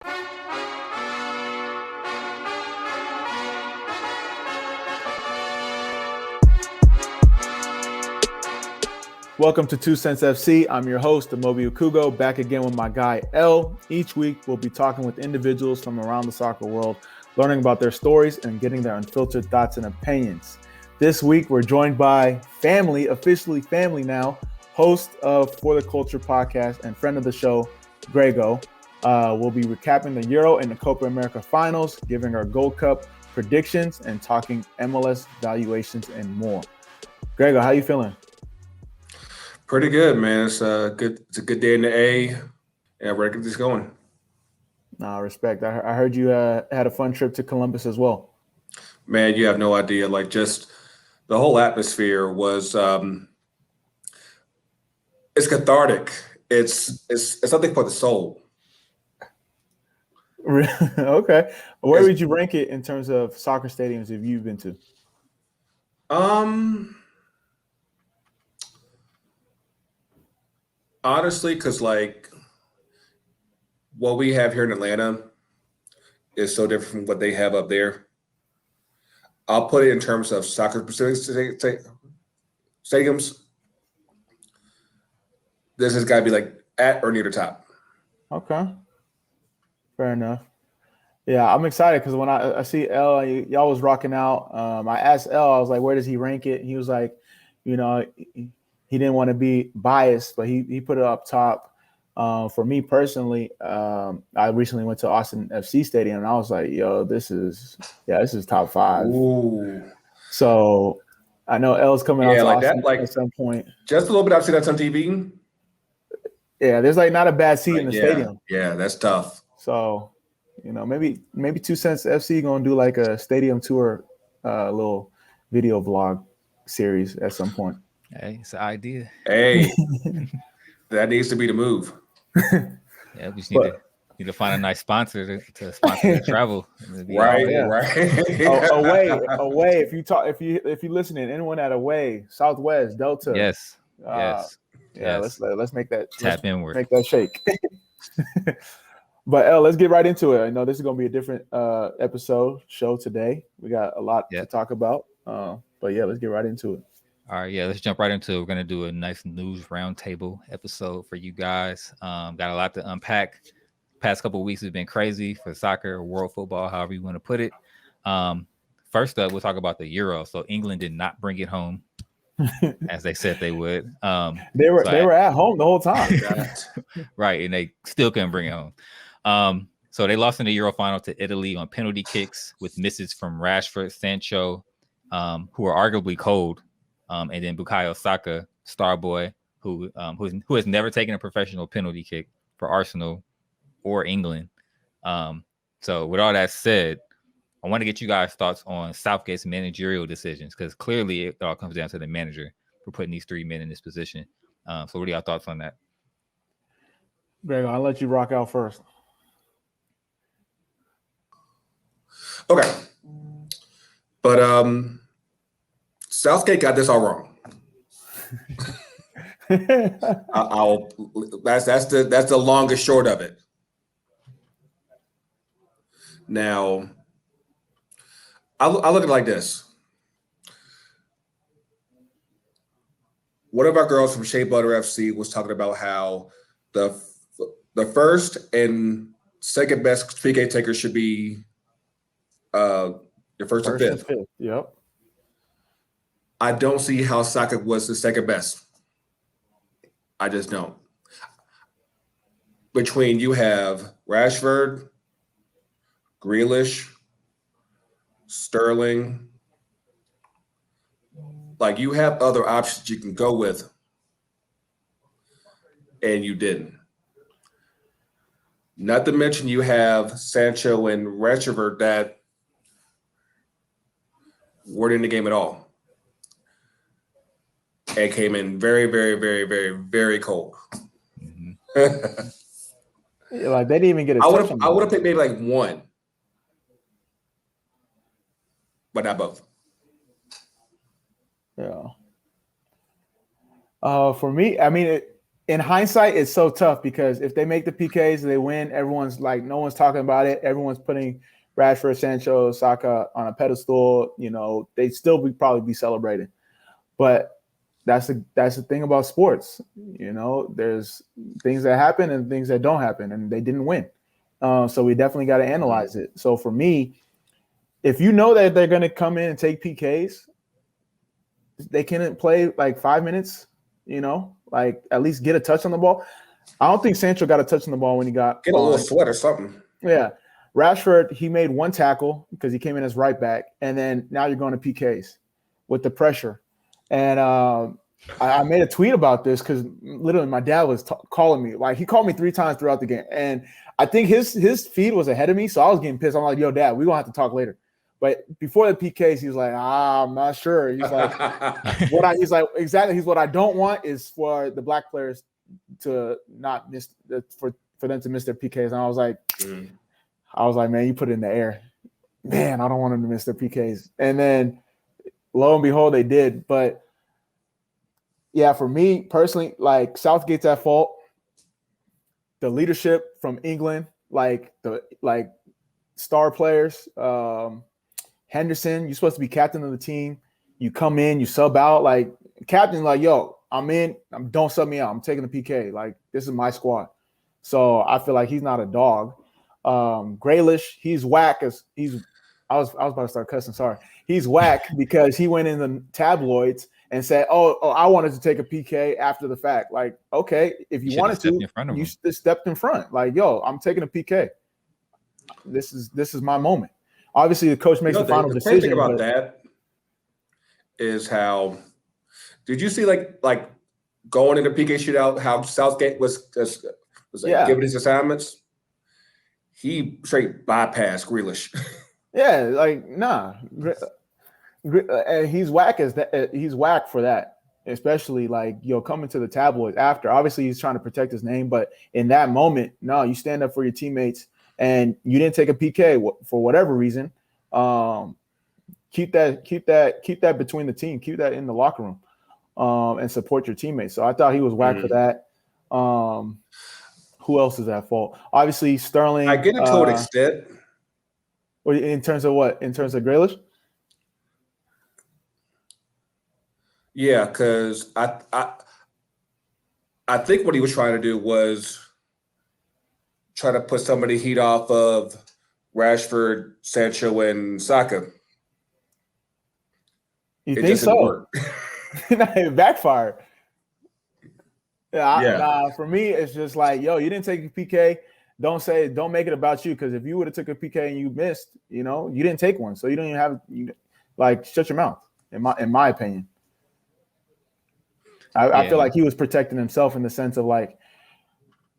Welcome to 2Cents FC. I'm your host, Amobi Okugo, back again with my guy, L. Each week, we'll be talking with individuals from around the soccer world, learning about their stories and getting their unfiltered thoughts and opinions. This week, we're joined by family, officially family now, host of For the Culture podcast and friend of the show, Greggo. We'll be recapping the Euro and the Copa America finals, giving our Gold Cup predictions, and talking MLS valuations and more. Greggo, how you feeling? Pretty good, man. It's a good day in the A, and we're gonna get this going. Nah, respect. I heard you had a fun trip to Columbus as well. Man, you have no idea. Like, just the whole atmosphere was it's cathartic. It's something for the soul. Okay. Where would you rank it in terms of soccer stadiums have you been to? Honestly, because like what we have here in Atlanta is so different from what they have up there. I'll put it in terms of soccer stadiums. This has got to be like at or near the top. Okay. Fair enough. Yeah, I'm excited because when I see L, y'all was rocking out. I asked L, I was like, where does he rank it? He was like, you know, he didn't want to be biased, but he put it up top. For me personally, I recently went to Austin FC Stadium, and I was like, yo, this is top 5. Ooh. So I know L's coming out to like Austin that, like at some point. Just a little bit. I've seen that on TV. Yeah, there's like not a bad seat in the stadium. Yeah, that's tough. So, you know, maybe 2 Cents FC gonna do like a stadium tour, little video vlog series at some point. Hey, it's an idea. Hey, that needs to be the move. Yeah, we just need to find a nice sponsor to sponsor the travel. Right. Away. If you listening, anyone at Away, Southwest, Delta. Yes. Yes. Let's make that tap inward. Make that shake. But L, let's get right into it. I know this is gonna be a different show today. We got a lot to talk about. But yeah, let's get right into it. All right, let's jump right into it. We're going to do a nice news roundtable episode for you guys. Got a lot to unpack. Past couple of weeks have been crazy for soccer or world football, however you want to put it. First up, we'll talk about the Euro. So England did not bring it home, as they said they would. They were at home the whole time. Right, and they still couldn't bring it home. So they lost in the Euro final to Italy on penalty kicks with misses from Rashford, Sancho, who are arguably cold. And then Bukayo Saka, star boy, who has never taken a professional penalty kick for Arsenal or England. So with all that said, I want to get you guys' thoughts on Southgate's managerial decisions, because clearly it all comes down to the manager for putting these 3 men in this position. So what are y'all thoughts on that? Greggo, I'll let you rock out first. Okay. But Southgate got this all wrong. That's the longest short of it. Now, I look at it like this. One of our girls from Shea Butter FC was talking about how the first and second best PK taker should be your first and fifth. Yep. I don't see how Saka was the second best. I just don't. Between you have Rashford, Grealish, Sterling, like you have other options you can go with, and you didn't. Not to mention you have Sancho and Rashford that weren't in the game at all. And came in very, very, very, very, very cold. Mm-hmm. Like they didn't even get a touch. I would have picked maybe like one, but not both. Yeah. For me, I mean, in hindsight, it's so tough because if they make the PKs, they win. Everyone's like, no one's talking about it. Everyone's putting Rashford, Sancho, Saka on a pedestal. You know, they'd still probably be celebrating. But that's the thing about sports. You know, there's things that happen and things that don't happen, and they didn't win. So we definitely got to analyze it. So for me, if you know that they're going to come in and take PKs, they can play like 5 minutes, you know, like at least get a touch on the ball. I don't think Sancho got a touch on the ball when he got get a little sweat or something. Yeah. Rashford, he made one tackle because he came in as right back. And then now you're going to PKs with the pressure. And I made a tweet about this because literally my dad was calling me. Like he called me 3 times throughout the game. And I think his feed was ahead of me. So I was getting pissed. I'm like, yo, Dad, we're going to have to talk later. But before the PKs, he was like, I'm not sure. He's like, he's like, exactly. He's what I don't want is for the black players to not miss for them to miss their PKs. And I was like, man, you put it in the air. Man, I don't want them to miss their PKs. And then lo and behold, they did. But yeah, for me personally, like Southgate's at fault. The leadership from England, like star players, Henderson, you're supposed to be captain of the team. You come in, you sub out, like captain, like, yo, I'm in. Don't sub me out. I'm taking the PK. Like, this is my squad. So I feel like he's not a dog. Grealish, he's whack as I was about to start cussing. Sorry. He's whack because he went in the tabloids and said, oh, I wanted to take a PK after the fact. Like, okay, if you wanted to, you stepped in front. Like, yo, I'm taking a PK. This is my moment. Obviously, the coach makes the final decision. The thing about that is how did you see like going into PK shootout how Southgate was giving his assignments? He straight bypassed Grealish. Yeah, like nah. He's whack as that. He's whack for that, especially like coming to the tabloids after. Obviously, he's trying to protect his name, but in that moment, no, you stand up for your teammates. And you didn't take a PK for whatever reason. Keep that between the team. Keep that in the locker room, and support your teammates. So I thought he was whack for that. Who else is at fault? Obviously, Sterling. I get it to an extent. In terms of what? In terms of Grealish? Yeah, because I think what he was trying to do was try to put some of the heat off of Rashford, Sancho, and Saka. You think so? It backfired. Nah, for me, it's just like, yo, you didn't take a PK. Don't make it about you, because if you would have took a PK and you missed, you didn't take one, so you don't even have shut your mouth. In my opinion, I feel like he was protecting himself in the sense of like.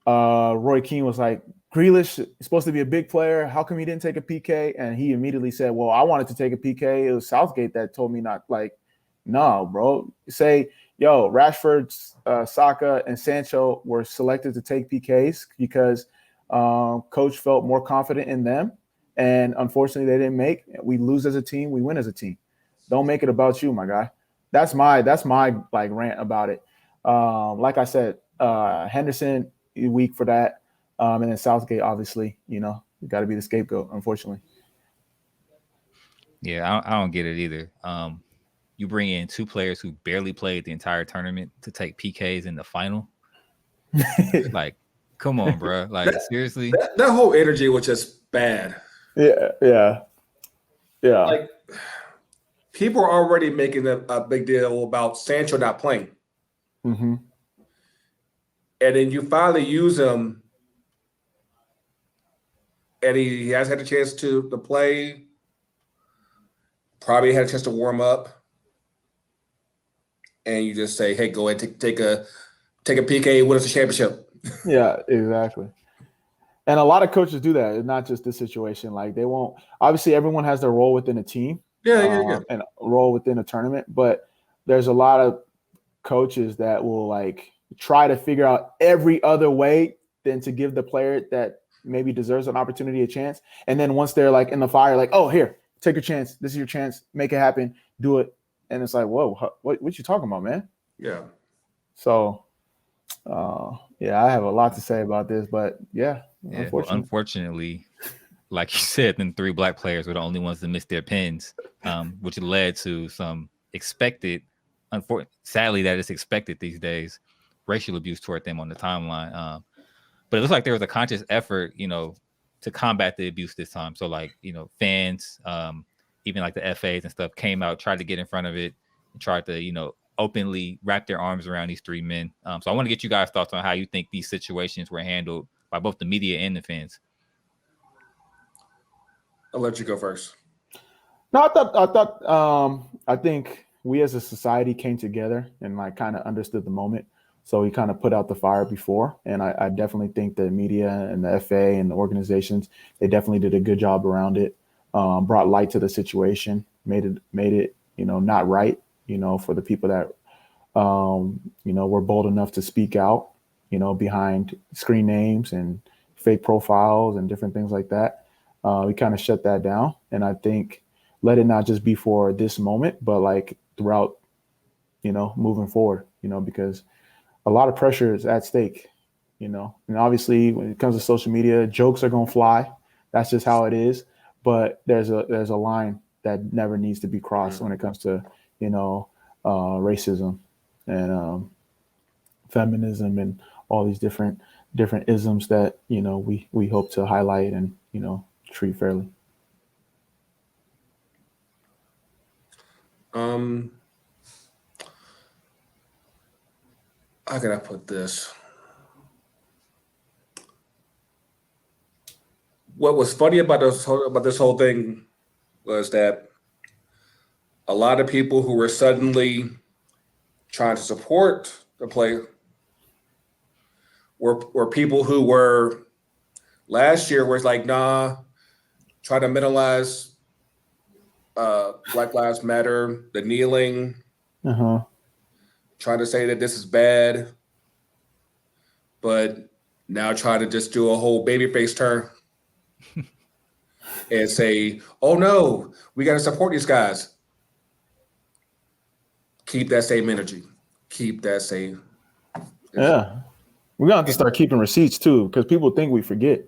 Roy Keane was like, Grealish is supposed to be a big player. How come he didn't take a PK? And he immediately said, well, I wanted to take a PK. It was Southgate that told me not. Like, no, bro. Say, yo, Rashford, Saka, and Sancho were selected to take PKs because coach felt more confident in them. And unfortunately, they didn't make. We lose as a team. We win as a team. Don't make it about you, my guy. That's my like rant about it. Like I said, Henderson, weak for that, and then Southgate, obviously, you got to be the scapegoat, unfortunately. Yeah, I don't get it either. You bring in 2 players who barely played the entire tournament to take PKs in the final. Like, come on, bro. Like, seriously, that whole energy was just bad. Yeah. Like, people are already making a big deal about Sancho not playing. Mm-hmm. And then you finally use him, and he has had a chance to play. Probably had a chance to warm up, and you just say, "Hey, go ahead, take a PK, win us a championship." Yeah, exactly. And a lot of coaches do that. It's not just this situation. Like, they won't. Obviously, everyone has their role within a team. Yeah. And a role within a tournament, but there's a lot of coaches that will like try to figure out every other way than to give the player that maybe deserves an opportunity a chance. And then once they're like in the fire, like, oh, here, take your chance. This is your chance. Make it happen. Do it. And it's like, whoa, what you talking about, man? Yeah. So Yeah, I have a lot to say about this, but yeah, Yeah, well, unfortunately, like you said, then 3 black players were the only ones that missed their pins, which led to some expected, sadly that is expected these days, racial abuse toward them on the timeline. But it looks like there was a conscious effort, to combat the abuse this time. So like, fans, even like the FAs and stuff came out, tried to get in front of it and tried to, openly wrap their arms around these 3 men. So I want to get you guys' thoughts on how you think these situations were handled by both the media and the fans. I'll let you go first. No, I think we as a society came together and like kind of understood the moment. So we kind of put out the fire before. And I definitely think the media and the FA and the organizations, they definitely did a good job around it. Brought light to the situation, made it, not right, for the people that, were bold enough to speak out, behind screen names and fake profiles and different things like that. We kind of shut that down. And I think let it not just be for this moment, but like throughout, moving forward, because a lot of pressure is at stake, and obviously when it comes to social media, jokes are going to fly. That's just how it is. But there's a line that never needs to be crossed when it comes to, racism and feminism and all these different isms that, we hope to highlight and, treat fairly. How can I put this? What was funny about this whole thing was that a lot of people who were suddenly trying to support the player were people who were last year was like, nah, trying to minimize Black Lives Matter, the kneeling, trying to say that this is bad, but now trying to just do a whole babyface turn and say, oh no, we got to support these guys. Keep that same energy. Keep that same. Yeah. We're going to have to start keeping receipts too, because people think we forget,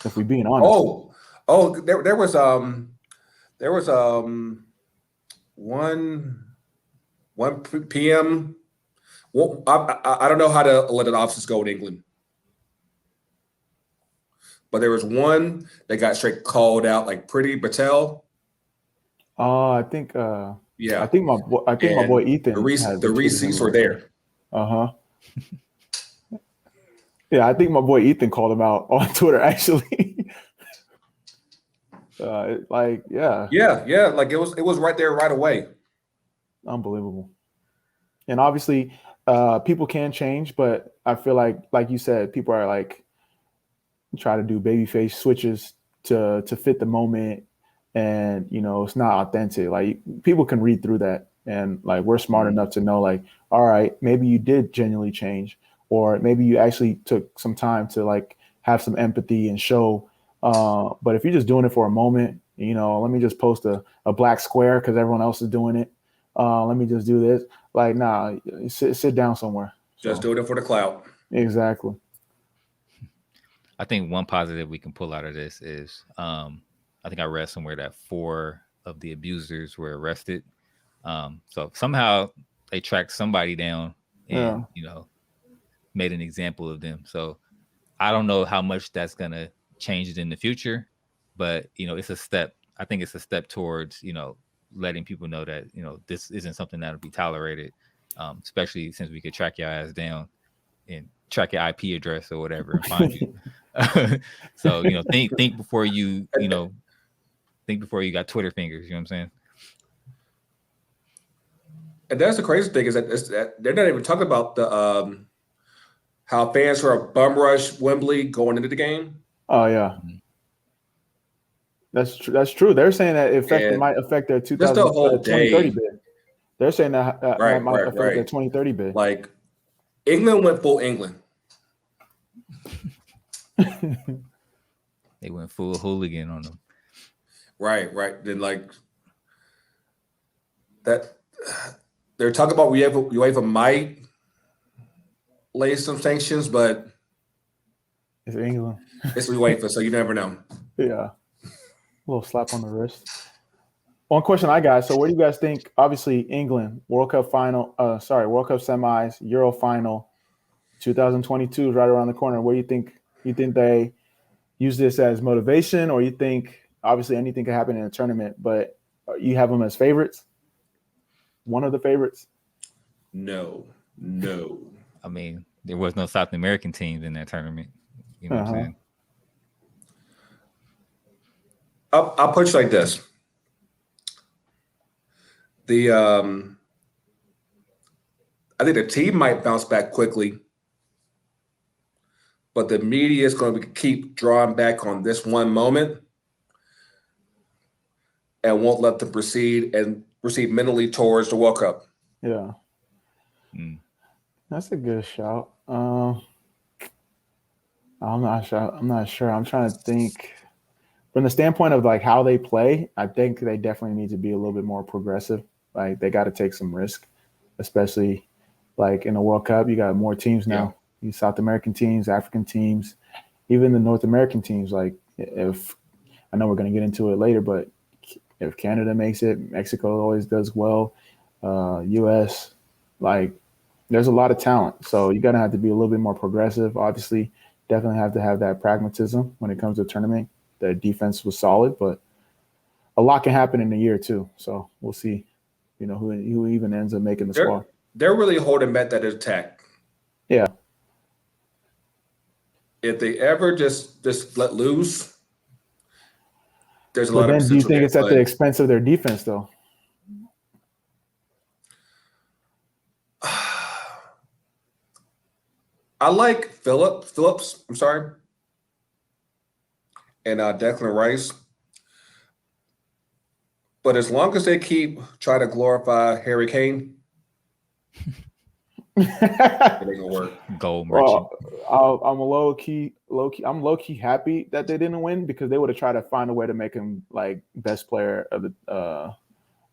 if we're being honest. There was 1 p.m. Well, I don't know how to let an officers go in England, but there was one that got straight called out, like Pretty Patel. I think yeah. I think my boy Ethan. The receipts were there. Yeah, I think my boy Ethan called him out on Twitter actually. Yeah. Like it was right there right away. Unbelievable. And obviously, people can change, but I feel like you said, people are like try to do babyface switches to fit the moment, and it's not authentic. Like people can read through that, and like we're smart enough to know, like, all right, maybe you did genuinely change, or maybe you actually took some time to like have some empathy and show. But if you're just doing it for a moment, let me just post a black square because everyone else is doing it. Let me just do this. Like, nah, sit down somewhere. Just doing it for the clout. Exactly. I think one positive we can pull out of this is, I think I read somewhere that 4 of the abusers were arrested. So somehow they tracked somebody down and, made an example of them. So I don't know how much that's going to change it in the future, but, it's a step. I think it's a step towards, letting people know that, this isn't something that'll be tolerated, especially since we could track your ass down and track your IP address or whatever and find you. So, think before you, think before you got Twitter fingers, you know what I'm saying? And that's the crazy thing is that they're not even talking about the how fans were a bum rush Wembley going into the game. Oh yeah. Mm-hmm. That's true. They're saying that it might affect their 2030 bid. They're saying that might affect their 2030 bid. Like England went full England. They went full hooligan on them. Right. Then like that, they're talking about UEFA might lay some sanctions, but It's England. it's UEFA, so you never know. Yeah. A little slap on the wrist. One question I got. So what do you guys think? Obviously, England, World Cup World Cup semis, Euro final, 2022 is right around the corner. What do you think? You think they use this as motivation, or you think obviously anything can happen in a tournament, but you have them as favorites? One of the favorites? No. I mean, there was no South American teams in that tournament. You know what I'm saying? I'll put it like this. I think the team might bounce back quickly, but the media is going to keep drawing back on this one moment and won't let them proceed mentally towards the World Cup. Yeah. That's a good shout. I'm not sure. I'm trying to think from the standpoint of like how they play. I think they definitely need to be a little bit more progressive. Like they got to take some risk, especially like in the World Cup. You got more teams now. Yeah. South American teams, African teams, even the North American teams. Like if I know we're going to get into it later, but if Canada makes it, Mexico always does well. U.S. like there's a lot of talent, so you're gonna have to be a little bit more progressive. Obviously, definitely have to have that pragmatism when it comes to the tournament. The defense was solid, but a lot can happen in a year too. So we'll see. You know who even ends up making the squad. They're really holding back that attack. Yeah. If they ever just let loose, there's a but lot then of. Do you think it's at the expense of their defense though? I like Phillips. I'm sorry, and Declan Rice. But as long as they keep trying to glorify Harry Kane, it ain't gonna work. Gold merchant. Well, I'm low key. I'm low key happy that they didn't win because they would have tried to find a way to make him like best player of the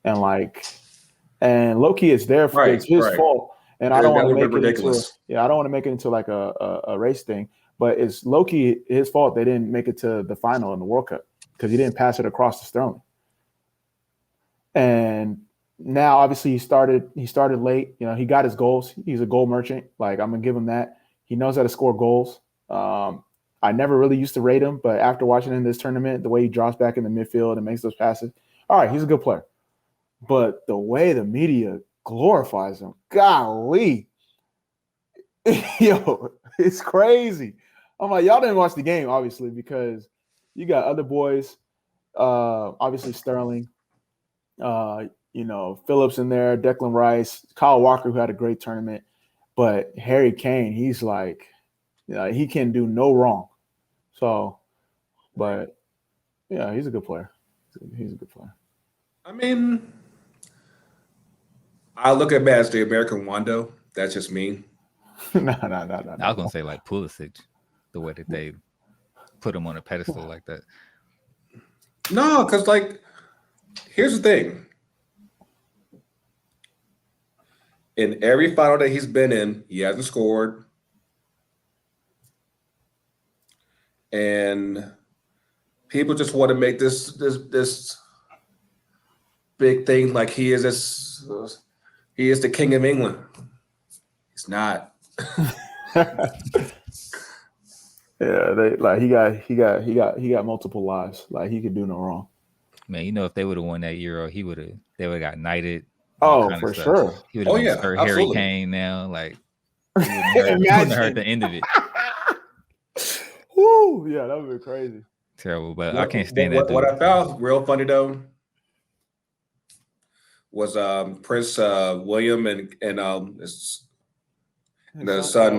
and low key it's their it's his fault, and I don't want to make it ridiculous. I don't want to make it into like a race thing, but it's low key his fault they didn't make it to the final in the World Cup because he didn't pass it across to Sterling. And now, obviously, he started late. You know, he got his goals. He's a goal merchant. Like, I'm going to give him that. He knows how to score goals. I never really used to rate him, but after watching him in this tournament, the way he drops back in the midfield and makes those passes, all right, he's a good player. But the way the media glorifies him, golly. Yo, it's crazy. I'm like, y'all didn't watch the game, obviously, because you got other boys, obviously Sterling, Phillips in there, Declan Rice, Kyle Walker, who had a great tournament. But Harry Kane, he's like, he can do no wrong. So, but yeah, he's a good player. He's a good player. I mean, I look at him as the American Wando. That's just me. No. I was gonna say like Pulisic, the way that they put him on a pedestal like that. No, because like, here's the thing. In every final that he's been in, he hasn't scored. And people just want to make this big thing like he is the king of England. He's not. Yeah, he got multiple lives. Like he could do no wrong. Man, if they would have won that Euro, they would have got knighted. Oh, for sure. He would have been Harry Kane now. Like, he wouldn't have heard the end of it. Woo! Yeah, that would be crazy. Terrible, but I can't stand that. What I found real funny though was Prince William and the son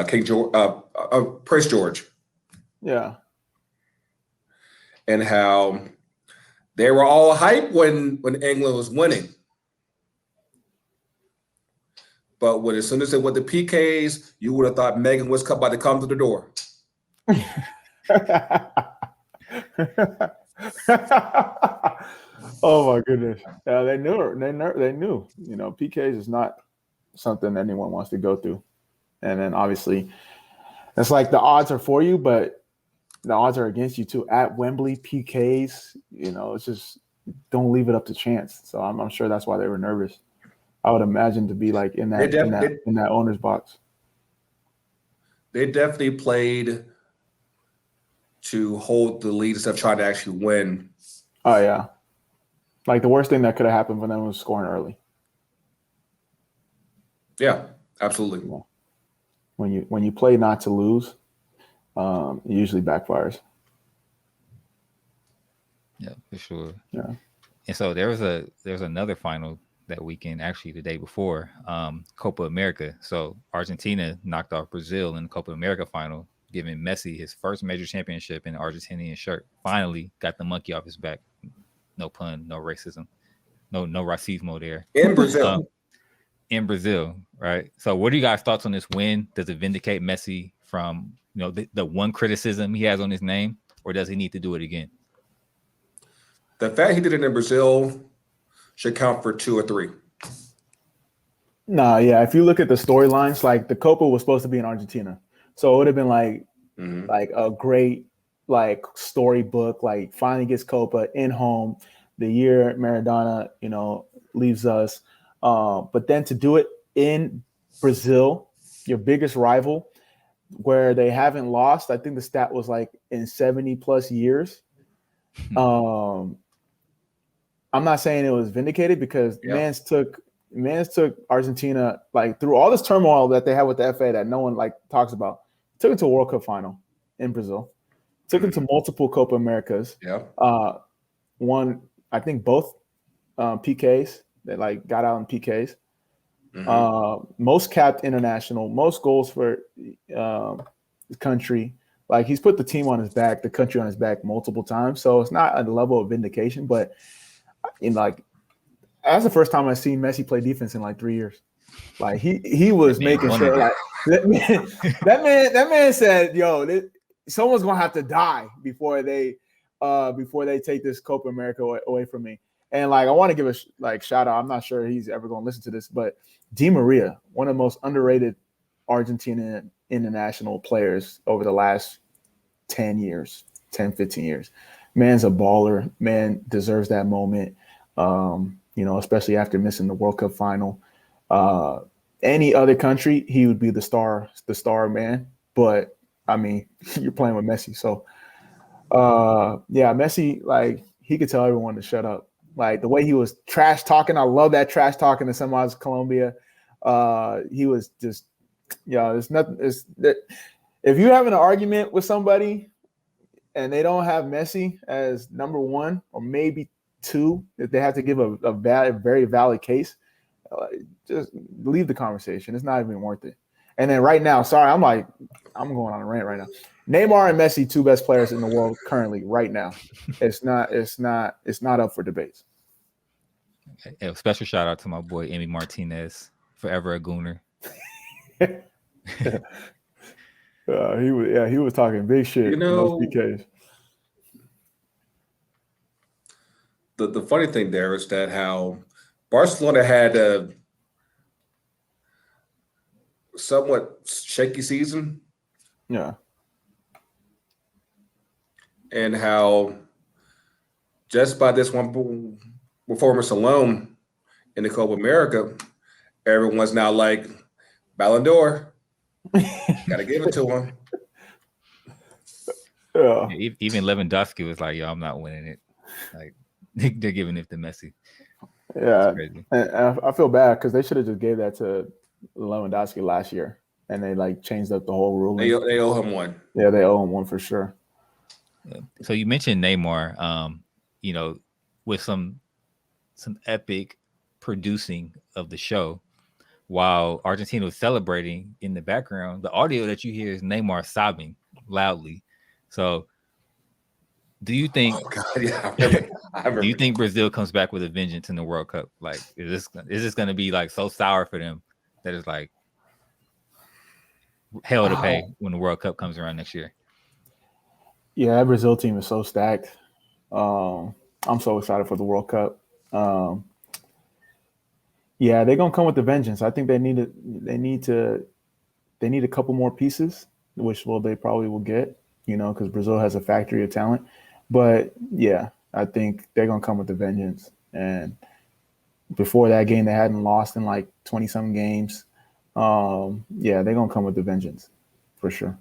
King George, Prince George. Yeah, and how they were all hyped when England was winning. But as soon as it went to PKs, you would have thought Meghan was about to come to the door. Oh my goodness! They knew. PKs is not something anyone wants to go through. And then obviously it's like the odds are for you, but the odds are against you too. At Wembley, PKs, it's just don't leave it up to chance. So I'm sure that's why they were nervous. I would imagine to be like in that owner's box. They definitely played to hold the lead instead of trying to actually win. Oh yeah, like the worst thing that could have happened for them was scoring early. Yeah, absolutely. Yeah. When you play not to lose, it usually backfires. Yeah, for sure. Yeah. And so there's another final that weekend, actually the day before, Copa America. So Argentina knocked off Brazil in the Copa America final, giving Messi his first major championship in the Argentinian shirt. Finally got the monkey off his back. No pun, no racism, no racismo there. In Brazil. In Brazil, right? So what are you guys' thoughts on this win? Does it vindicate Messi from the one criticism he has on his name, or does he need to do it again? The fact he did it in Brazil should count for 2 or 3. No, yeah. If you look at the storylines, like the Copa was supposed to be in Argentina, so it would have been like a great storybook. Like finally gets Copa in home, the year Maradona, leaves us. But then to do it in Brazil, your biggest rival, where they haven't lost, I think the stat was like in 70 plus years. I'm not saying it was vindicated because Mans took Argentina like through all this turmoil that they had with the FA that no one talks about. Took it to a World Cup final in Brazil. Took it to multiple Copa Americas. Yeah. Won, I think both PKs. They got out in PKs. Most capped international, most goals for his country. Like he's put the team on his back, the country on his back multiple times. So it's not a level of vindication, but that's the first time I've seen Messi play defense in 3 years. Like he was making sure that man said, "Yo, someone's gonna have to die before they take this Copa America away from me." And I want to give a shout out. I'm not sure he's ever going to listen to this, but Di Maria, one of the most underrated Argentinian international players over the last 10 years, 10, 15 years. Man's a baller. Man deserves that moment, especially after missing the World Cup final. Any other country, he would be the star man. But, I mean, you're playing with Messi. So, Messi, he could tell everyone to shut up. Like the way he was trash talking, I love that trash talking to somebody's Colombia. He was just, there's nothing. If you're having an argument with somebody and they don't have Messi as number one or maybe two, if they have to give a very valid case, just leave the conversation. It's not even worth it. And then right now, sorry, I'm going on a rant right now. Neymar and Messi, 2 best players in the world currently, right now. It's not up for debates. A special shout out to my boy Emi Martinez, forever a Gooner. He was talking big shit in those PKs. The funny thing there is that how Barcelona had a somewhat shaky season. Yeah. And how just by this one performance alone in the Copa America, everyone's now like, Ballon d'Or. Gotta give it to him. Yeah. Even Lewandowski was like, "Yo, I'm not winning it." Like they're giving it to Messi. Yeah, and I feel bad because they should have just gave that to Lewandowski last year, and they changed up the whole ruling. They owe him one. Yeah, they owe him one for sure. Yeah. So you mentioned Neymar, with some epic producing of the show. While Argentina was celebrating in the background, the audio that you hear is Neymar sobbing loudly. So, do you think? Oh God, yeah, I remember. Do you think Brazil comes back with a vengeance in the World Cup? Like, is this going to be so sour for them that it's hell to pay when the World Cup comes around next year? Yeah, that Brazil team is so stacked. I'm so excited for the World Cup. Yeah, they're gonna come with the vengeance. I think they need to they need a couple more pieces, which they probably will get, because Brazil has a factory of talent. But yeah, I think they're gonna come with a vengeance. And before that game, they hadn't lost in like 20-some games. Yeah, they're gonna come with the vengeance for sure.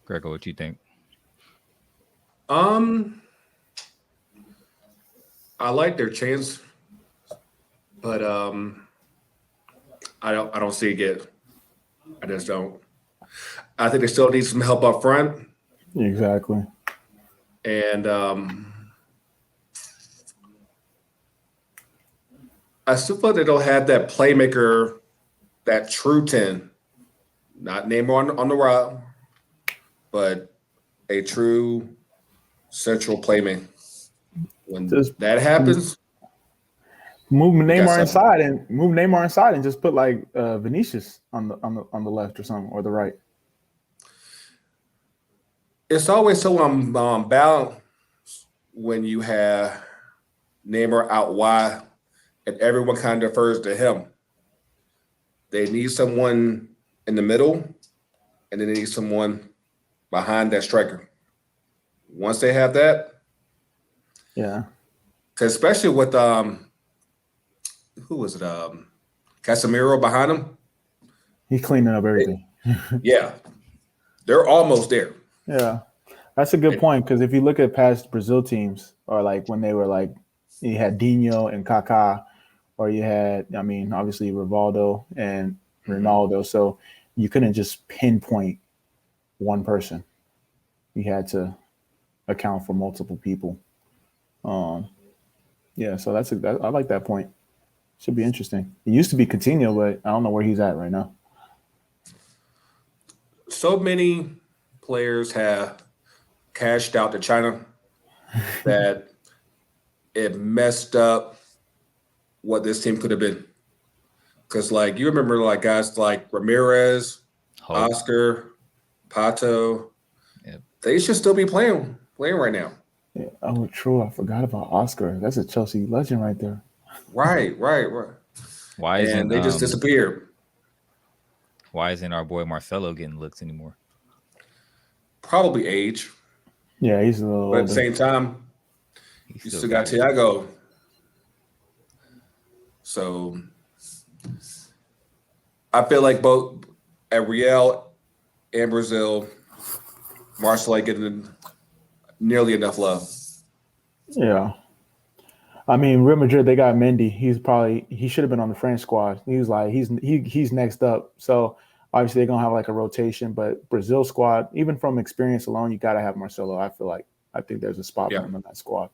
Greggo, what you think? I like their chance, but I don't see it yet. I just don't. I think they still need some help up front. Exactly. And I still feel like they don't have that playmaker, that true 10, not Neymar on the right, but a true central playmaker. When that happens, move got Neymar something. inside and just put like Vinicius on the left or something, or the right. It's always so balanced when you have Neymar out wide and everyone kind of defers to him. They need someone in the middle, and then they need someone behind that striker. Once they have that, yeah, because especially with who was it? Casemiro behind him. he's cleaning up everything. Yeah, they're almost there. Yeah, that's a good point, because if you look at past Brazil teams, or like when they were like, you had Dinho and Kaká, or you had, obviously Rivaldo and Ronaldo. So you couldn't just pinpoint one person. You had to account for multiple people. Yeah, so I like that point. Should be interesting. It used to be Coutinho, but I don't know where he's at right now. So many players have cashed out to China that it messed up what this team could have been. Because, like, you remember, like, guys like Ramirez, Oscar, Pato, they should still be playing right now. Yeah. Oh, true. I forgot about Oscar. That's a Chelsea legend right there. Right. Why And isn't they just disappeared. Why isn't our boy Marcelo getting looks anymore? Probably age. Yeah, he's a little But at older. the same time, you still got it. Thiago. So I feel like both at Real and Brazil, Marcelo getting nearly enough love. Yeah. Real Madrid, they got Mendy. He should have been on the French squad. He's next up. So obviously they're gonna have like a rotation, but Brazil squad, even from experience alone, you gotta have Marcelo. I think there's a spot for him in that squad.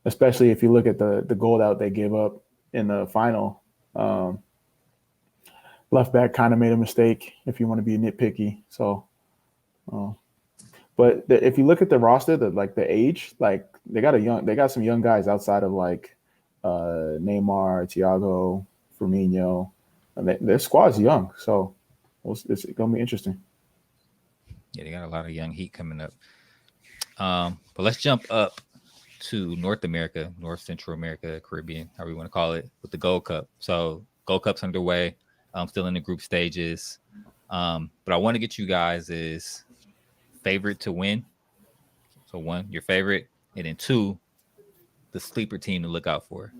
Especially if you look at the goal that they gave up in the final. Left back kind of made a mistake, if you want to be nitpicky. So but if you look at the roster, the age, like they got some young guys outside of like Neymar, Thiago, Firmino. And their squad's young, so it's gonna be interesting. Yeah, they got a lot of young heat coming up. But let's jump up to North America, North Central America, Caribbean, however you want to call it, with the Gold Cup. So Gold Cup's underway. Still in the group stages. But I want to get you guys' favorite to win. So 1, your favorite, and then 2, the sleeper team to look out for.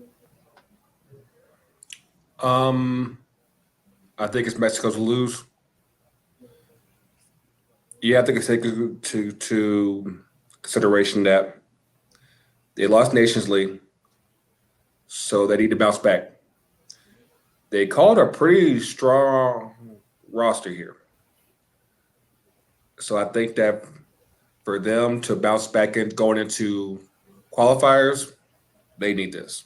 I think it's Mexico to lose. You have to take to consideration that they lost Nations League, so they need to bounce back. They called a pretty strong roster here. So I think that for them to bounce back and going into qualifiers, they need this.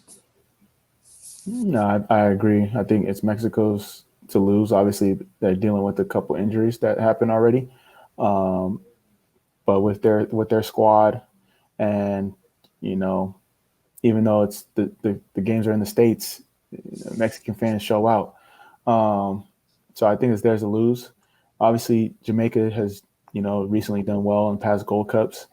No, I agree. I think it's Mexico's to lose. Obviously, they're dealing with a couple injuries that happened already. But with their squad, and even though it's the games are in the States, Mexican fans show out. So I think it's theirs to lose. Obviously, Jamaica has recently done well in past Gold Cups.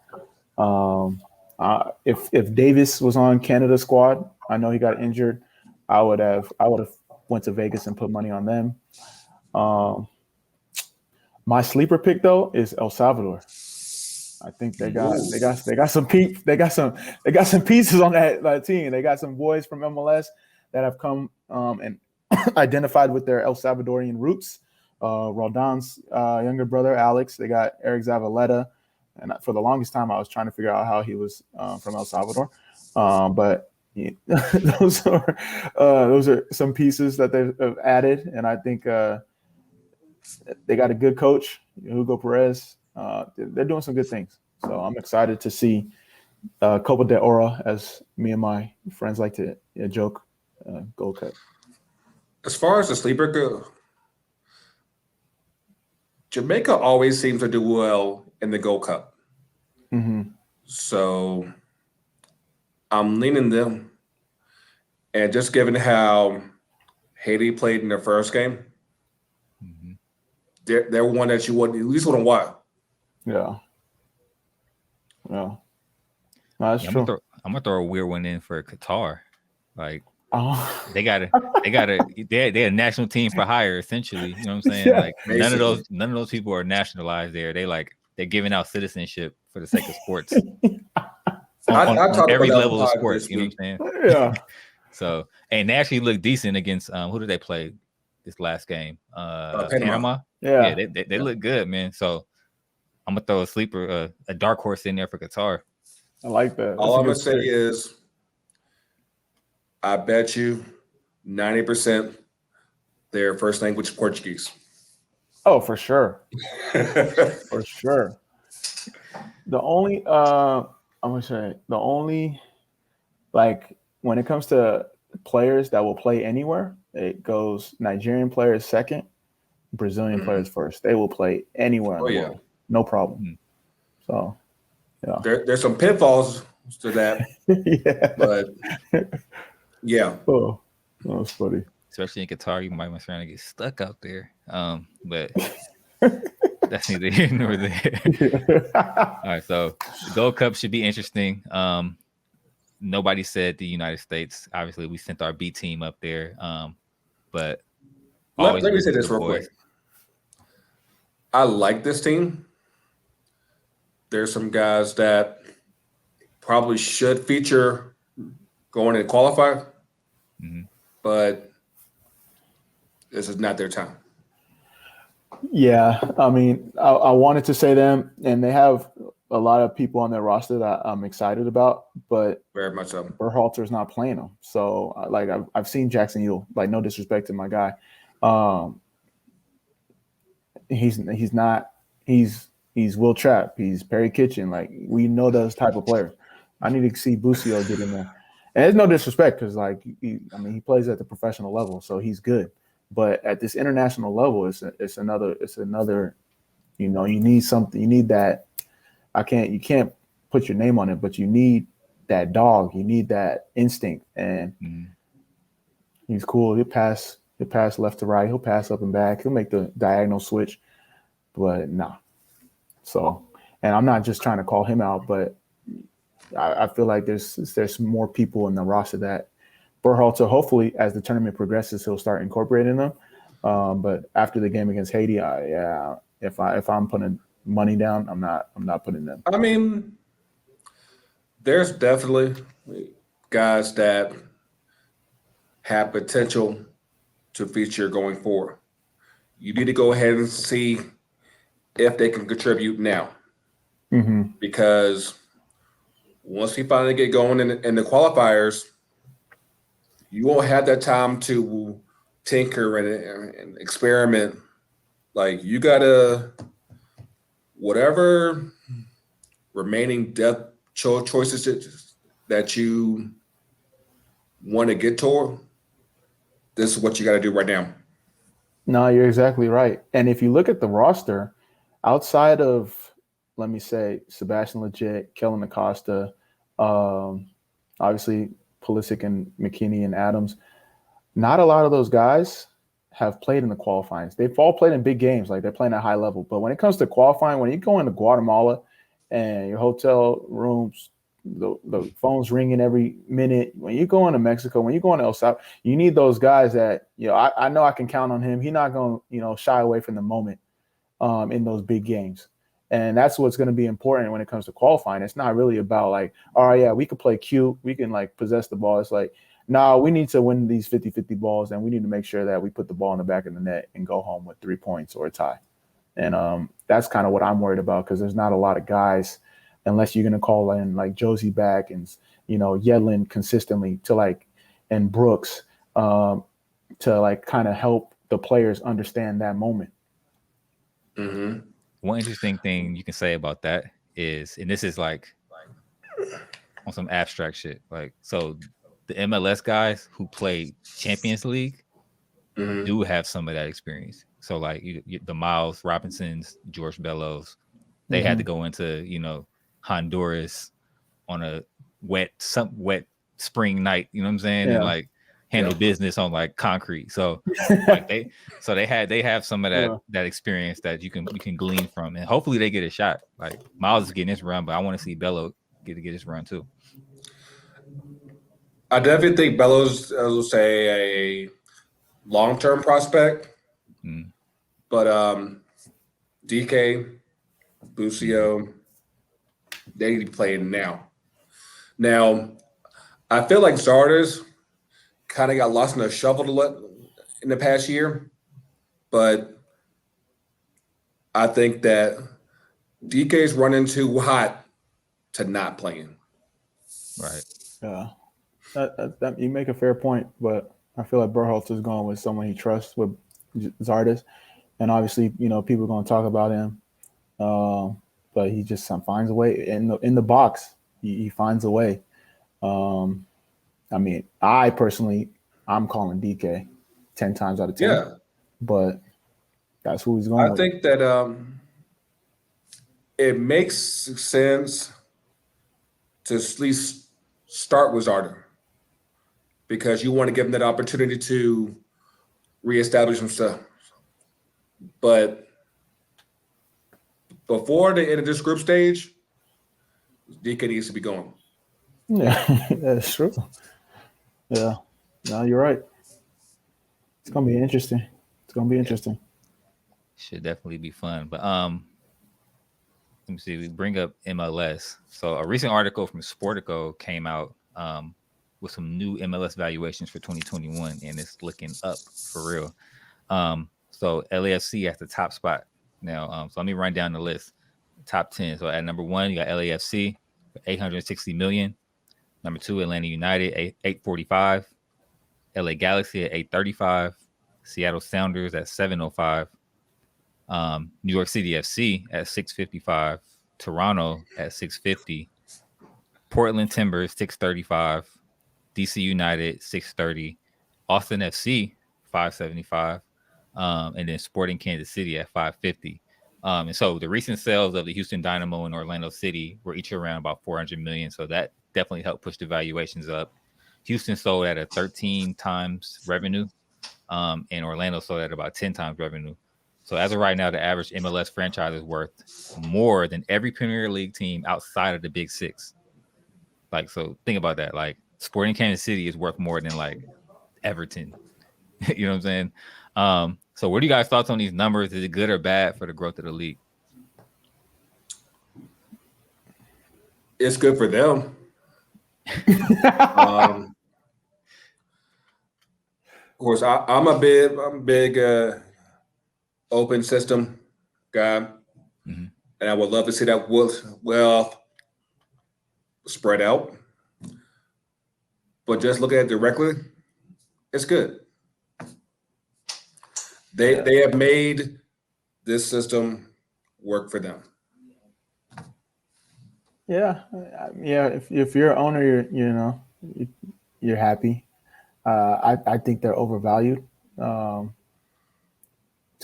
If Davis was on Canada's squad, I know he got injured. I would have went to Vegas and put money on them. My sleeper pick though is El Salvador. I think they got some pieces on that team. They got some boys from MLS that have come and identified with their El Salvadorian roots. Roldan's younger brother Alex. They got Eric Zavaleta, and for the longest time I was trying to figure out how he was from El Salvador. But yeah, those are some pieces that they've added, and I think they got a good coach, Hugo Perez. They're doing some good things. So I'm excited to see Copa de Oro, as me and my friends like to joke, Gold Cup. As far as the sleeper go, Jamaica always seems to do well in the Gold Cup. Mm-hmm. So I'm leaning them. And just given how Haiti played in their first game, they're one that you would at least want to watch. Yeah. No, that's true. I'm gonna throw a weird one in for Qatar. Like, they a national team for hire, essentially. You know what I'm saying? Yeah, like basically. none of those people are nationalized there. They're giving out citizenship for the sake of sports. on every level of sports, you know what I'm saying? Yeah. So, and they actually look decent against who did they play this last game? Panama. Yeah, they look good, man. So I'm gonna throw a sleeper, a dark horse in there for Qatar. I like that. All I'm gonna say is, I bet you 90% their first language is Portuguese. Oh, for sure. For sure. The only like when it comes to players that will play anywhere, it goes Nigerian players second, Brazilian players first. They will play anywhere in the world. No problem. So, yeah. There's some pitfalls to that. Yeah. But, yeah. Oh, that was funny. Especially in Qatar, you might be trying to get stuck out there. But that's neither here nor there. Yeah. All right, so the Gold Cup should be interesting. Nobody said the United States. Obviously, we sent our B team up there. But let me say this real quick. I like this team. There's some guys that probably should feature going and qualify, but this is not their time. Yeah, I mean, I wanted to say them, and they have a lot of people on their roster that I'm excited about, but very much so. Berhalter's not playing them. So, like, I've seen Jackson Ewell. Like, no disrespect to my guy, he's not. He's Will Trapp. He's Perry Kitchen. Like, we know those type of players. I need to see Busio get in there. And there's no disrespect because, like, he plays at the professional level, so he's good. But at this international level, it's another. You know, you need something. You need that. You can't put your name on it, but you need that dog. You need that instinct, and he's cool. He'll pass left to right. He'll pass up and back. He'll make the diagonal switch, but nah. So, and I'm not just trying to call him out, but I feel like there's more people in the roster that Berhalter, hopefully, as the tournament progresses, he'll start incorporating them. But after the game against Haiti, if I'm putting money down, I'm not putting them. I mean, there's definitely guys that have potential to feature going forward. You need to go ahead and see if they can contribute now. Because once we finally get going in the qualifiers, you won't have that time to tinker and experiment. Like, you gotta, whatever remaining depth choices that you want to get toward, this is what you got to do right now. No, you're exactly right. And if you look at the roster, outside of, let me say, Sebastian Lletget, Kellen Acosta, obviously Pulisic and McKinney and Adams, not a lot of those guys have played in the qualifying. They've all played in big games, like they're playing at high level. But when it comes to qualifying, when you go into Guatemala and your hotel rooms the phone's ringing every minute. When you go into Mexico, when you go into El Salvador, you need those guys that, I know I can count on him. He's not going to, shy away from the moment in those big games. And that's what's going to be important when it comes to qualifying. It's not really about like, oh, yeah, we could play cute. We can like possess the ball. It's like, no, we need to win these 50-50 balls, and we need to make sure that we put the ball in the back of the net and go home with 3 points or a tie. And that's kind of what I'm worried about, because there's not a lot of guys, unless you're going to call in like Josie back and, Yedlin consistently and Brooks to like kind of help the players understand that moment. Mm-hmm. One interesting thing you can say about that is, and this is like on some abstract shit, like, so the MLS guys who play Champions League do have some of that experience. So like the Miles Robinsons, George Bellows, they had to go into, Honduras on a wet spring night, you know what I'm saying? Yeah. And like handle business on like concrete. So like they have some of that experience that you can glean from, and hopefully they get a shot. Like Miles is getting his run, but I want to see Bello get his run too. I definitely think Bellows will say a long-term prospect, but DK, Bucio, they need to play now. Now, I feel like Zardes kind of got lost in the shuffle in the past year, but I think that DK's running too hot to not playing. Right. Yeah. That you make a fair point, but I feel like Berhalter is going with someone he trusts with Zardes, and obviously, people are going to talk about him, but he just finds a way in the box. He finds a way. I mean, I personally, I'm calling DK 10 times out of 10, but that's who he's going with. I think that it makes sense to at least start with Zardes, because you want to give him that opportunity to reestablish himself. But before the end of this group stage, DK needs to be going. Yeah, that's true. Yeah, no, you're right. It's gonna be interesting. Should definitely be fun. But let me see. We bring up MLS. So a recent article from Sportico came out with some new MLS valuations for 2021, and it's looking up for real. So LAFC at the top spot now. So let me run down the list. Top 10. So at number 1, you got LAFC for $860 million. Number 2, Atlanta United, $845. LA Galaxy at $835. Seattle Sounders at $705. New York City FC at $655. Toronto at $650. Portland Timbers $635. DC United $630. Austin FC $575. And then Sporting Kansas City at $550. And so the recent sales of the Houston Dynamo and Orlando City were each around about $400 million. So that definitely helped push the valuations up. Houston sold at a 13 times revenue, and Orlando sold at about 10 times revenue. So as of right now, the average MLS franchise is worth more than every Premier League team outside of the Big Six. Like, so think about that. Like, Sporting Kansas City is worth more than like Everton. You know what I'm saying? So what are you guys' thoughts on these numbers? Is it good or bad for the growth of the league? It's good for them. Of course, I'm a big open system guy, and I would love to see that wealth spread out. But just looking at it directly, it's good. They have made this system work for them. Yeah. If you're an owner, you're happy. I think they're overvalued. To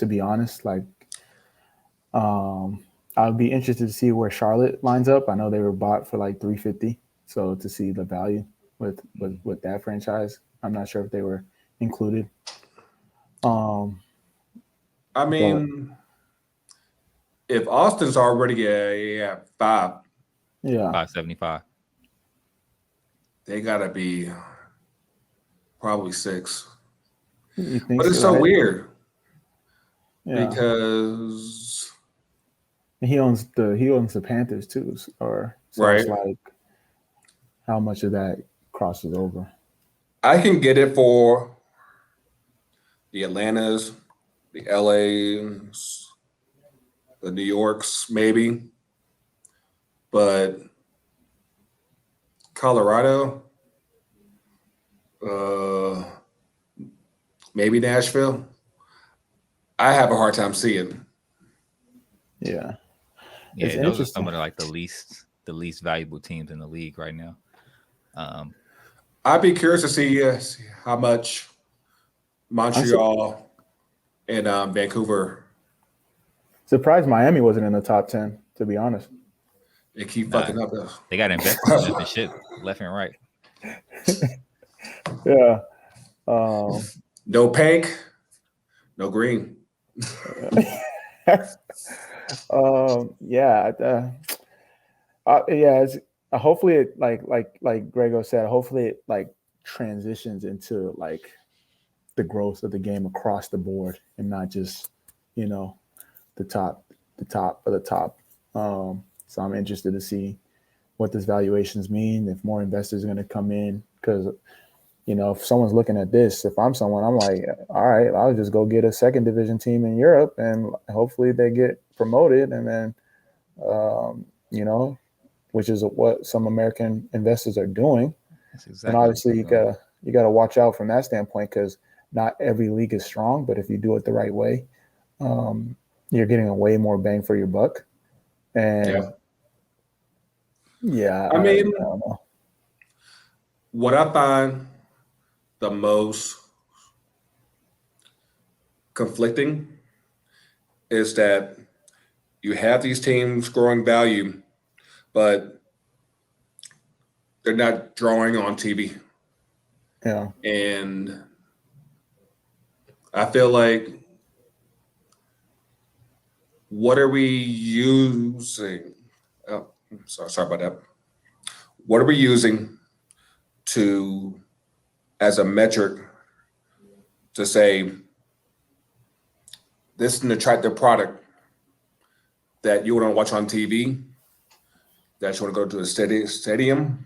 be honest, like, I'll be interested to see where Charlotte lines up. I know they were bought for like $350, so to see the value with that franchise, I'm not sure if they were included. I mean, if Austin's already at 5, $575. They gotta be probably 6. You think But it's so? so weird Yeah. because He owns the Panthers too, or so right. it's like how much of that crosses over. I can get it for the Atlantas, the LAs, the New Yorks, maybe. But Colorado, maybe Nashville. I have a hard time seeing. Yeah. Yeah, It's those are some interesting. of the least valuable teams in the league right now. I'd be curious to see how much Montreal and Vancouver. Surprised Miami wasn't in the top 10, to be honest. They keep fucking up. They got investors jumping ship left and right. Yeah. No pink, no green. Yeah. Yeah. It's, hopefully it like Greggo said. Hopefully it like transitions into like the growth of the game across the board and not just the top of the top. So I'm interested to see what these valuations mean, if more investors are going to come in, because if someone's looking at this, if I'm someone, I'm like, all right, I'll just go get a second division team in Europe and hopefully they get promoted, and then which is what some American investors are doing. Exactly, and obviously you got to watch out from that standpoint, because not every league is strong, but if you do it the right way, you're getting a way more bang for your buck. And I mean, I don't know. What I find the most conflicting is that you have these teams growing value, but they're not drawing on TV. Yeah. And I feel like, what are we using? Oh, sorry about that. What are we using as a metric to say this is an attractive product that you want to watch on TV, that you want to go to a stadium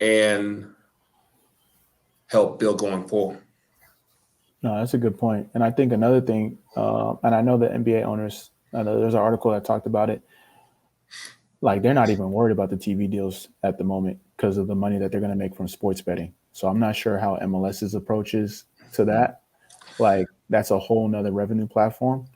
and help build going forward? No, that's a good point. And I think another thing, and I know the NBA owners, there's an article that talked about it, like they're not even worried about the TV deals at the moment because of the money that they're going to make from sports betting. So I'm not sure how MLS's approach is to that. Like that's a whole nother revenue platform.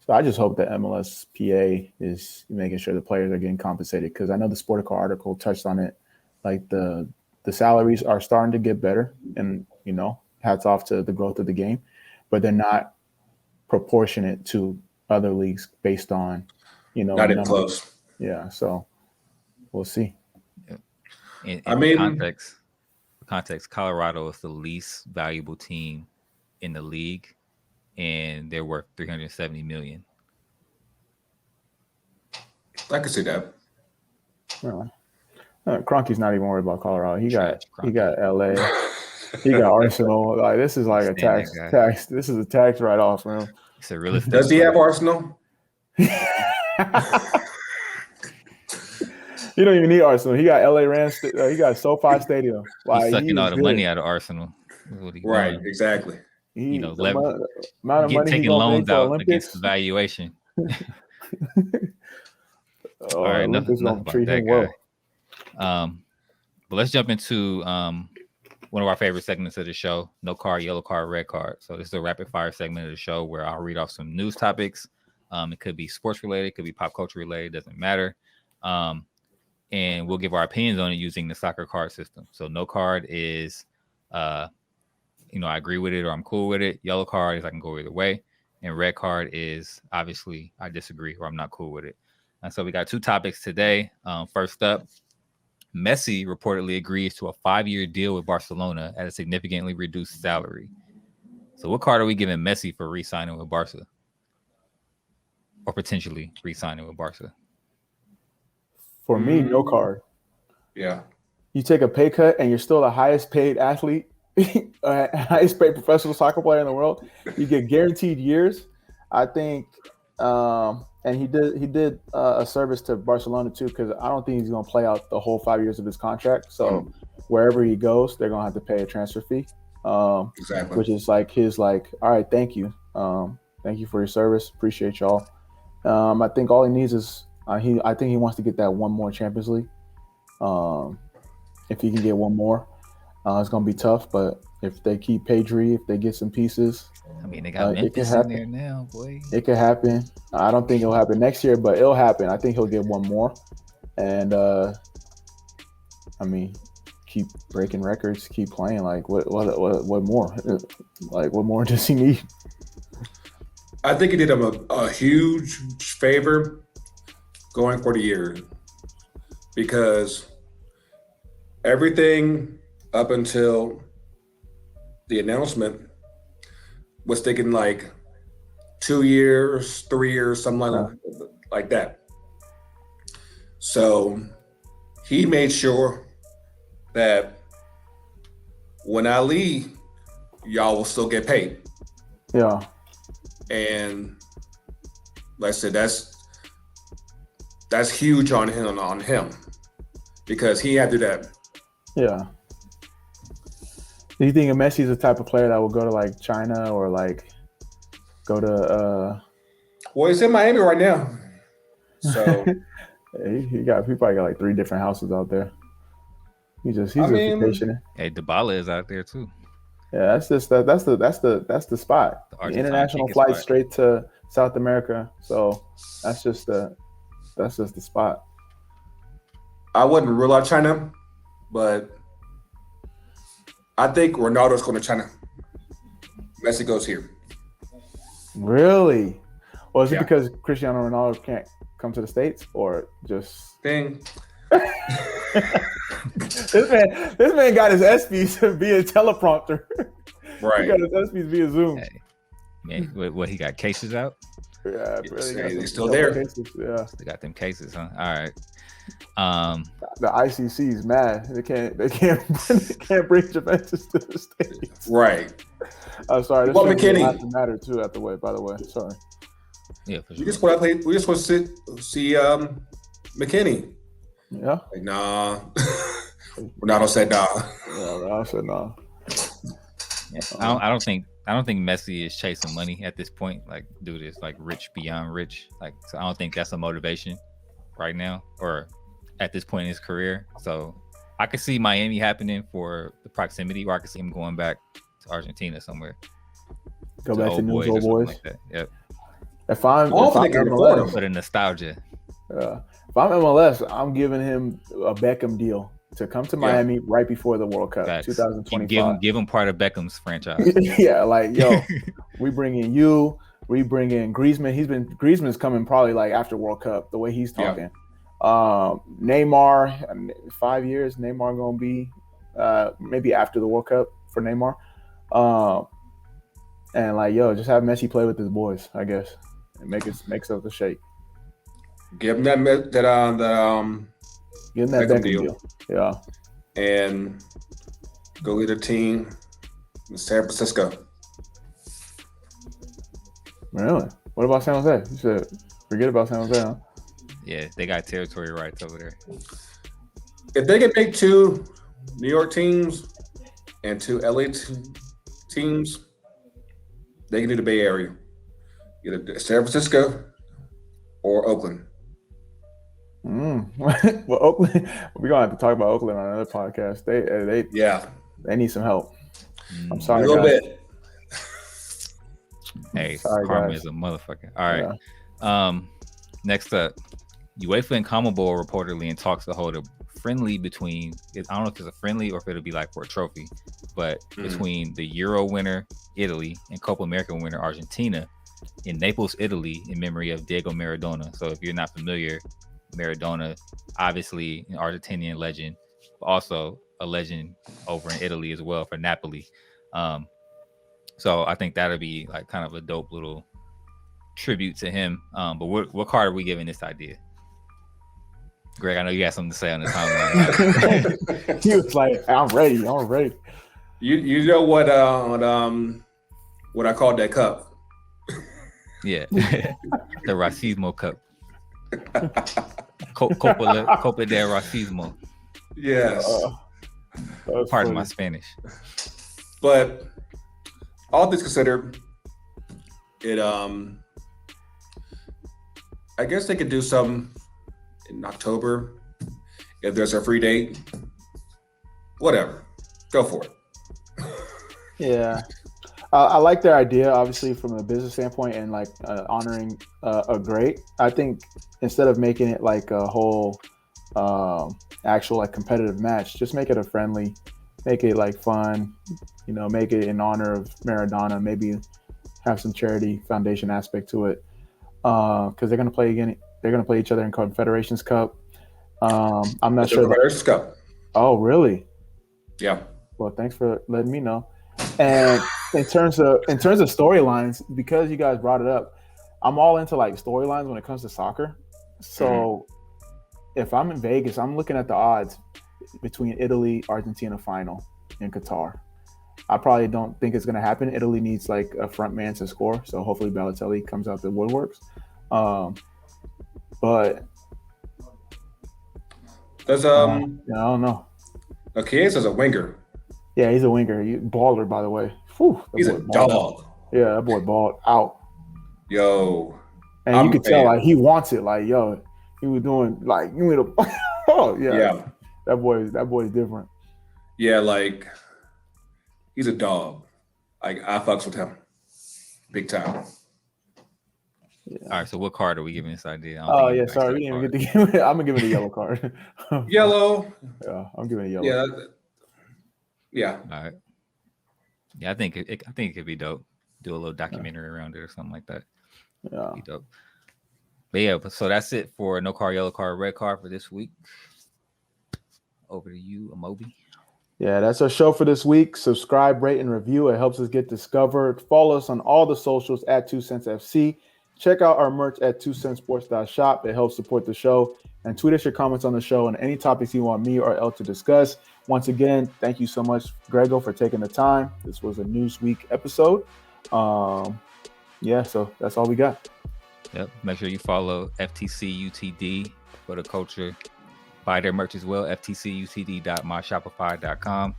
So I just hope that MLSPA is making sure the players are getting compensated, because I know the Sportico article touched on it. Like the salaries are starting to get better, and hats off to the growth of the game, but they're not proportionate to other leagues based on not even close. Yeah, so we'll see. In context, Colorado is the least valuable team in the league, and they're worth $370 million. I can see that. Kroenke's not even worried about Colorado. He got LA. He got Arsenal. Like this is like a tax. This is a tax write-off for him. It's a real estate. Does he have Arsenal? You don't even need Arsenal. He got LA Rams. He got SoFi Stadium. Like, he's sucking all the money out of Arsenal. Right, exactly. Taking loans out against the valuation. All right, enough about that guy. But let's jump into one of our favorite segments of the show: no card, yellow card, red card. So this is a rapid fire segment of the show where I'll read off some news topics. It could be sports related, it could be pop culture related, doesn't matter. And we'll give our opinions on it using the soccer card system. So no card is, I agree with it or I'm cool with it. Yellow card is I can go either way. And red card is obviously I disagree or I'm not cool with it. And so we got two topics today. First up, Messi reportedly agrees to a 5-year deal with Barcelona at a significantly reduced salary. So what card are we giving Messi for re-signing with Barca? Or potentially re-signing with Barca? For me, no card. Yeah. you take a pay cut and you're still the highest paid athlete, highest paid professional soccer player in the world. You get guaranteed years. I think, and he did a service to Barcelona too, because I don't think he's going to play out the whole 5 years of his contract. So wherever he goes, they're going to have to pay a transfer fee. Exactly. Which is like his all right, thank you. Thank you for your service. Appreciate y'all. I think all he needs is I think he wants to get that one more Champions League. If he can get one more, it's gonna be tough. But if they keep Pedri, if they get some pieces, I mean, they got Memphis in there now, boy. It could happen. I don't think it'll happen next year, but it'll happen. I think he'll get one more. And I mean, keep breaking records, keep playing. Like what more? Like what more does he need? I think he did him a huge favor going for the year, because everything up until the announcement was thinking like 2 years, 3 years, something like that. So he made sure that when I leave, y'all will still get paid. Yeah. And like I said, that's huge on him because he had to do that. Yeah. Do you think Messi is the type of player that will go to like China or like go to Well, he's in Miami right now. So he probably got like 3 different houses out there. He's vacationing. Hey, Dybala is out there too. Yeah, that's the spot. The international flight straight to South America. So that's just the spot. I wouldn't rule out China, but I think Ronaldo's going to China. Messi goes here. Really? Well, is it because Cristiano Ronaldo can't come to the States, or just thing? This man got his ESPYs via teleprompter. Right. He got his ESPYs via Zoom. Hey, man, what he got cases out? Yeah, they're still there. Cases, yeah, they got them cases, huh? All right. The ICC is mad. They can't bring Juventus to the States. Right. I'm sorry. This McKinney matter too. By the way, sorry. Yeah, for sure. We just want to see McKinney. Yeah. Like, nah. Ronaldo said nah. Yeah, Ronaldo said nah. Yeah, I don't think Messi is chasing money at this point. Like, dude is like rich beyond rich. Like, so I don't think that's a motivation right now or at this point in his career. So I could see Miami happening for the proximity, or I could see him going back to Argentina somewhere. Go back to News Old Boys. Like that. Yep. If I'm MLS, for the nostalgia. If I'm MLS, I'm giving him a Beckham deal to come to Miami right before the World Cup, 2025. Give him part of Beckham's franchise. Yeah, like, yo, we bring in you. We bring in Griezmann. Griezmann's coming probably like after World Cup, the way he's talking. Neymar, 5 years. Neymar gonna be maybe after the World Cup for Neymar. And like, yo, just have Messi play with his boys, I guess, and make up the shake. Give him that Beckham deal. Yeah. And go lead a team in San Francisco. Really? What about San Jose? You said forget about San Jose, huh? Yeah, they got territory rights over there. If they can make 2 New York teams and 2 LA teams, they can do the Bay Area. Either San Francisco or Oakland. Well, Oakland, we're gonna have to talk about Oakland on another podcast. They need some help. I'm sorry, a little bit. Hey, karma is a motherfucker. All right. Yeah. Next up, UEFA and CONMEBOL reportedly in talks to hold a friendly between. I don't know if it's a friendly or if it'll be like for a trophy, but between the Euro winner Italy and Copa America winner Argentina in Naples, Italy, in memory of Diego Maradona. So if you're not familiar, Maradona, obviously an Argentinian legend, but also a legend over in Italy as well for Napoli. So I think that'll be like kind of a dope little tribute to him. But what card are we giving this idea? Greg, I know you got something to say on the timeline. He was like, I'm ready. I'm ready. You know what I called that cup? Yeah. The Racismo Cup. Copa del Racismo. Yes. Pardon my Spanish. But all things considered, it I guess they could do some in October if there's a free date. Whatever, go for it. Yeah, I like their idea, obviously from a business standpoint and like honoring a great. I think instead of making it like a whole actual like competitive match, just make it a friendly, make it like fun, you know, make it in honor of Maradona. Maybe have some charity foundation aspect to it. Because they're gonna play again. They're gonna play each other in Confederations Cup. I'm not sure. Confederations Cup. Oh, really? Yeah. Well, thanks for letting me know. And in terms of storylines, because you guys brought it up, I'm all into like storylines when it comes to soccer. So if I'm in Vegas, I'm looking at the odds between Italy, Argentina final in Qatar. I probably don't think it's going to happen. Italy needs like a front man to score, so hopefully Balotelli comes out the woodworks. But there's I don't know. Chiesa's a winger. Yeah, he's a winger. Baller, by the way. Whew, he's a dog. Yeah, that boy balled out. Yo, and you could tell like he wants it. Like yo, he was doing like you know. Oh yeah. That boy's different. Yeah, like. He's a dog. I fucks with him, big time. Yeah. All right. So what card are we giving this idea? Oh yeah, sorry, we didn't even get to give it. I'm gonna give it a yellow card. Yellow. Yeah, I'm giving it a yellow. Yeah. All right. Yeah, I think it could be dope. Do a little documentary around it or something like that. Yeah. Be dope. But yeah, so that's it for no card, yellow card, red card for this week. Over to you, Amobi. Yeah, that's our show for this week. Subscribe, rate, and review. It helps us get discovered. Follow us on all the socials at 2Cents FC. Check out our merch at 2centsports.shop. It helps support the show. And tweet us your comments on the show and any topics you want me or El to discuss. Once again, thank you so much, Greggo, for taking the time. This was a Newsweek episode. Yeah, so that's all we got. Yep. Make sure you follow FTC UTD for the culture. Buy their merch as well, ftcutd.myshopify.com.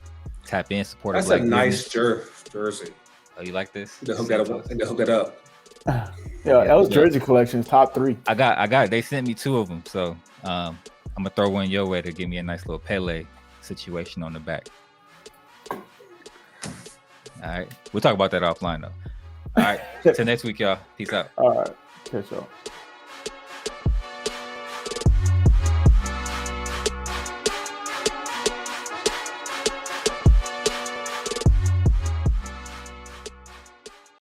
Tap in, support. That's a nice jersey. Oh, you like this? Hook that up. Yeah, L's jersey collection is top 3. I got. They sent me 2 of them, so I'm gonna throw one your way to give me a nice little Pele situation on the back. All right, we'll talk about that offline though. All right, till next week, y'all. Peace out. All right, catch y'all.